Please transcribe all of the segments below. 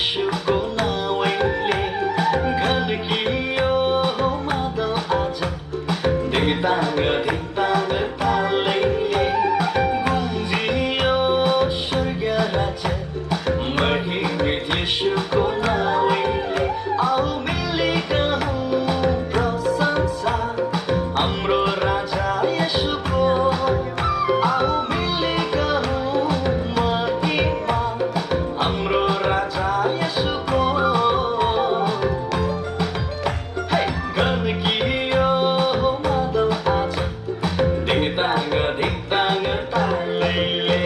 येशूको नाउँले घन्कियो मादल आज धिताङ धिताङ तालैले गुन्जियो स्वर्ग राज्य महिमित येशूको नाउँले आऊ मिलिकन प्रशंसा हाम्रो राजा येशूको आऊ मिलिकन महिमा हाम्रो राजा येशूको हे घन्कियो मादल आज धिताङ धिताङ तालैले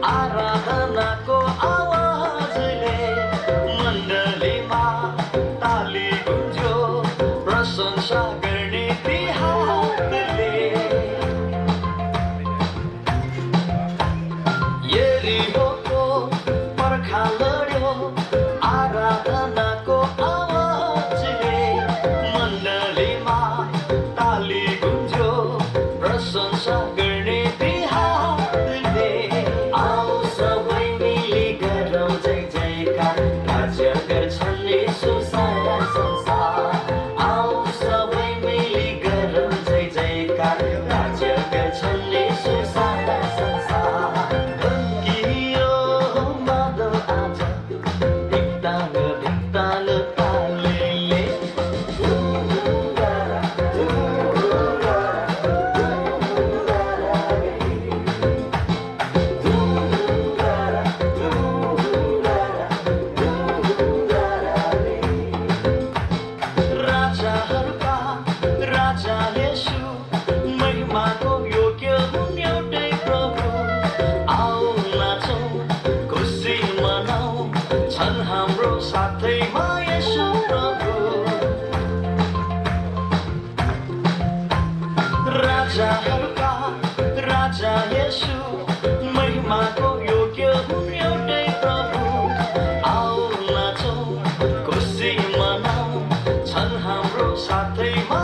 आराधनाको आवाजले मण्डलीमा ताली गुन्ज्यो प्रशंसा गर्ने ती हातले यरीहोको पर्खा लड्यो आराधनाको आवाजले मण्डलीमा ताली गुन्ज्यो प्रशंसा गर्ने ती हातले आऊ सबै मिली गरौँ जय जयकार राज्य गर्छन् येशू सारा संसार आऊ सबै मिली गरौँ जय जयकार राज्य गर्छन् येशू सारा संसार घन्कियो मादल आज धिक्ताङ धिक्ताङ तालैले राजाहरूका राजा येशू महिमाको योग्य हुन् एउटै प्रभु आऊ नाचौँ खुसी मनाऊ छन् हाम्रो साथैमा येशू प्रभु राजाहरूका राजा येशू महिमाको योग्य हुन् एउटै प्रभु आऊ नाचौँ खुसी मनाऊ छन् हाम्रो साथैमा